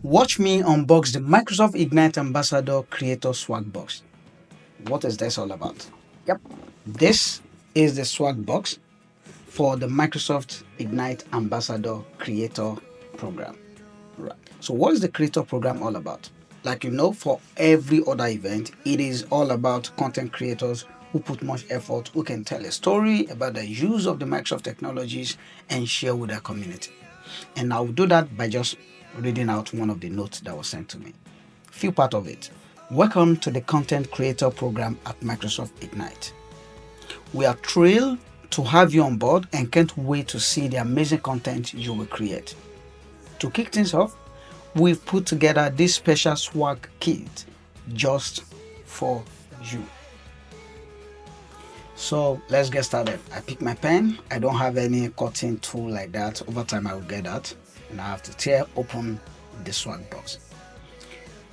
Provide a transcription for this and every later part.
Watch me unbox the Microsoft Ignite Ambassador Creator Swag Box. What is this all about? Yep, this is the swag box for the Microsoft Ignite Ambassador Creator Program. Right. So, what is the Creator Program all about? Like for every other event, it is all about content creators who put much effort, who can tell a story about the use of the Microsoft technologies and share with their community. And I'll do that by just reading out one of the notes that was sent to me. Few part of it. Welcome to the Content Creator Program at Microsoft Ignite. We are thrilled to have you on board and can't wait to see the amazing content you will create. To kick things off, we've put together this special swag kit just for you. So let's get started. I pick my pen. I don't have any cutting tool like that. Over time I will get that. And I have to tear open the swag box.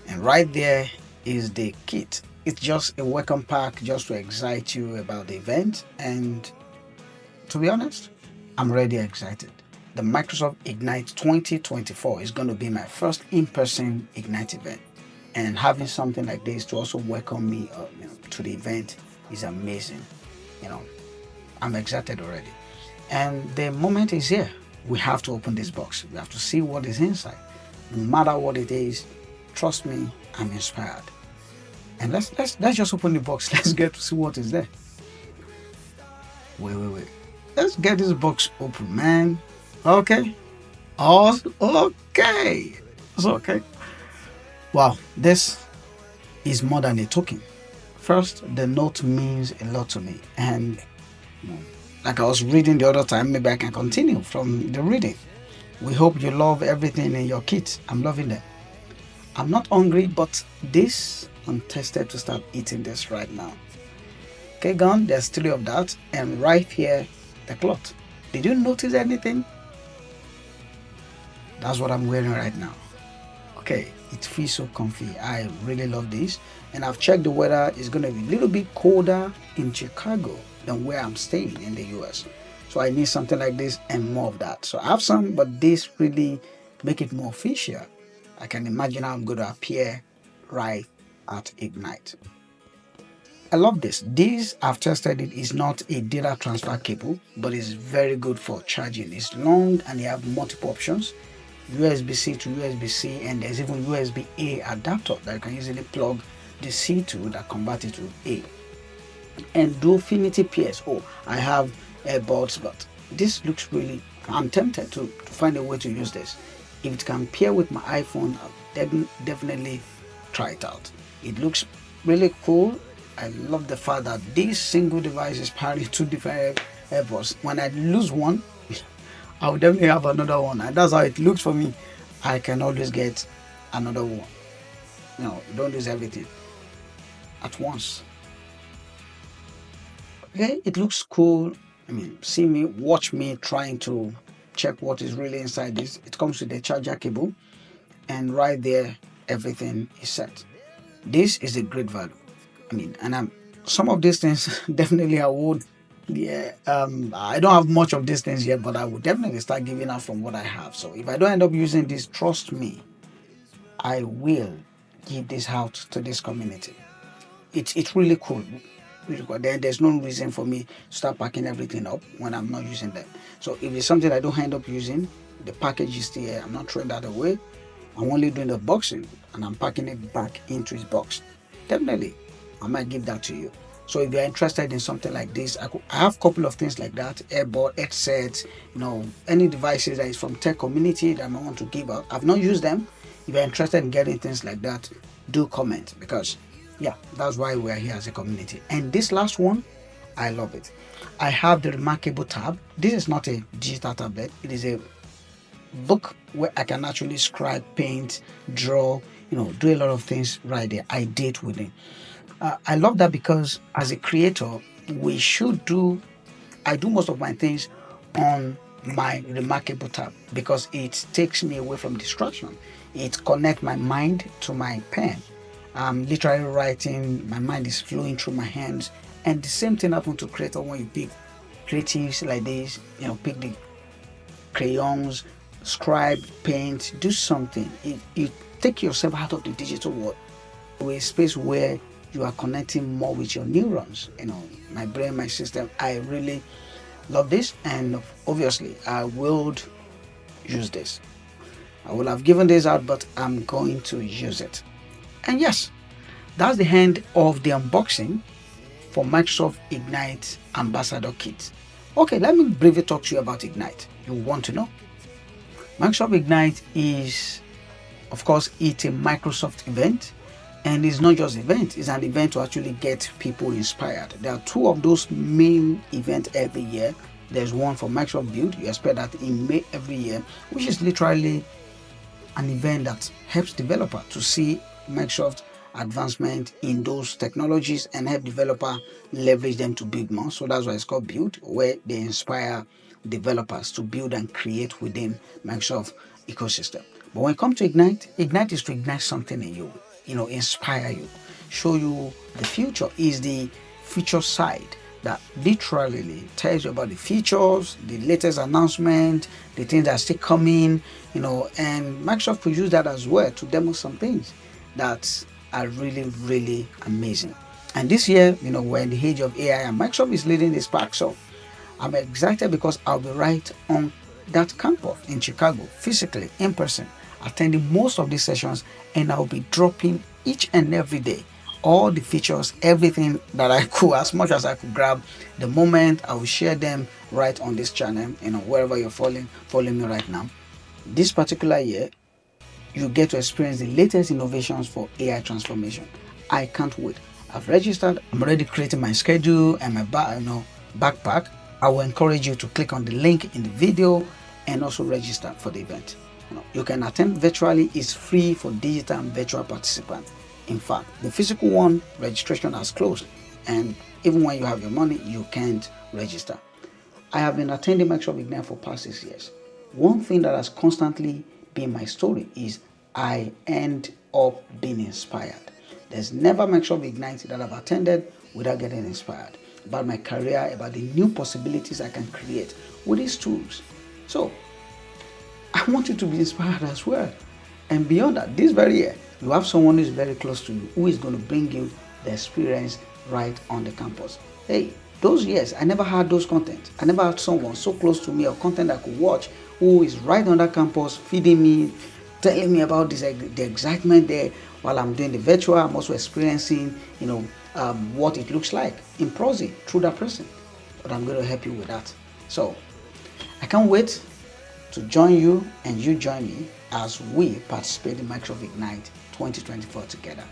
And right there is the kit. It's just a welcome pack just to excite you about the event. And to be honest, I'm already excited. The Microsoft Ignite 2024 is going to be my first in-person Ignite event. And having something like this to also welcome me to the event is amazing. I'm excited already. And the moment is here. We have to open this box. We have to see what is inside. No matter what it is, trust me, I'm inspired. And let's just open the box. Let's get to see what is there. Wait. Let's get this box open, man. Okay. Oh, okay. It's okay. Wow, this is more than a token. First, the note means a lot to me. And like I was reading the other time, maybe I can continue from the reading. We hope you love everything in your kit. I'm loving them. I'm not hungry, but I'm tested to start eating this right now. Okay, gone. There's 3 of that. And right here, the cloth. Did you notice anything? That's what I'm wearing right now. Okay, it feels so comfy. I really love this. And I've checked the weather. It's going to be a little bit colder in Chicago than where I'm staying in the US. So I need something like this and more of that. So I have some, but this really make it more official. I can imagine how I'm going to appear right at Ignite. I love this. This, I've tested it, is not a data transfer cable, but it's very good for charging. It's long and you have multiple options. USB-C to USB-C, and there's even USB-A adapter that you can easily plug the C to that convert it to A. And Dualfinity PS. I have AirBuds, but this looks really, I'm tempted to find a way to use this. If it can pair with my iPhone, I'll definitely try it out. It looks really cool. I love the fact that this single device is powering 2 different AirPods. When I lose one, I will definitely have another one, and that's how it looks for me. I can always get another one. Don't lose everything at once. Okay, it looks cool. Watch me trying to check what is really inside this. It comes with a charger cable, and right there, everything is set. This is a great value. Some of these things definitely I would. Yeah, I don't have much of these things yet, but I would definitely start giving out from what I have. So if I don't end up using this, trust me, I will give this out to this community. It's really cool. Really cool. Then there's no reason for me to start packing everything up when I'm not using them. So if it's something I don't end up using, the package is still here. I'm not throwing that away. I'm only doing the boxing and I'm packing it back into its box. Definitely, I might give that to you. So if you're interested in something like this, I have a couple of things like that: AirBud, headsets, any devices that is from tech community that I want to give out. I've not used them. If you're interested in getting things like that, do comment, because that's why we're here as a community. And this last one, I love it. I have the Remarkable tab. This is not a digital tablet. It is a book where I can actually scribe, paint, draw, do a lot of things right there. I did with it. I love that because as a creator, I do most of my things on my Remarkable tab because it takes me away from distraction. It connects my mind to my pen. I'm literally writing, my mind is flowing through my hands. And the same thing happens to creator when you pick creatives like this, pick the crayons, scribe, paint, do something. You take yourself out of the digital world to a space where you are connecting more with your neurons. My brain, my system. I really love this, and obviously, I will use this. I will have given this out, but I'm going to use it. And yes, that's the end of the unboxing for Microsoft Ignite Ambassador Kit. Okay, let me briefly talk to you about Ignite. You want to know. Microsoft Ignite is, of course, it's a Microsoft event, and it's not just an event, it's an event to actually get people inspired. There are two of those main events every year. There's one for Microsoft Build. You expect that in May every year, which is literally an event that helps developer to see Microsoft advancement in those technologies and help developer leverage them to build more. So that's why it's called Build, where they inspire developers to build and create within Microsoft ecosystem. But when it comes to Ignite, Ignite is to ignite something in you, inspire you, show you the future. Is the future side that literally tells you about the features, the latest announcement, the things that are still coming, and Microsoft could use that as well to demo some things that are really, really amazing. And this year, we're in the age of AI, and Microsoft is leading this pack. So I'm excited because I'll be right on that campus in Chicago, physically, in person, attending most of these sessions, and I'll be dropping each and every day all the features, everything that I could, as much as I could grab. The moment I will share them right on this channel, wherever you're following me right now. This particular year, you get to experience the latest innovations for AI transformation. I can't wait. I've registered. I'm already creating my schedule and my backpack. I will encourage you to click on the link in the video and also register for the event. You can attend virtually. It's free for digital and virtual participants. In fact, the physical one, registration has closed, and even when you have your money, you can't register. I have been attending Microsoft Ignite for past 6 years. One thing that has constantly been my story is I end up being inspired. There's never Microsoft Ignite that I've attended without getting inspired about my career, about the new possibilities I can create with these tools. So I want you to be inspired as well. And beyond that, this very year, you have someone who is very close to you who is going to bring you the experience right on the campus. Hey, those years, I never had those content. I never had someone so close to me or content I could watch who is right on that campus, feeding me, telling me about the excitement there while I'm doing the virtual. I'm also experiencing, what it looks like in Prezi through that person. But I'm going to help you with that. So I can't wait to join you and you join me as we participate in Microsoft Ignite 2024 together.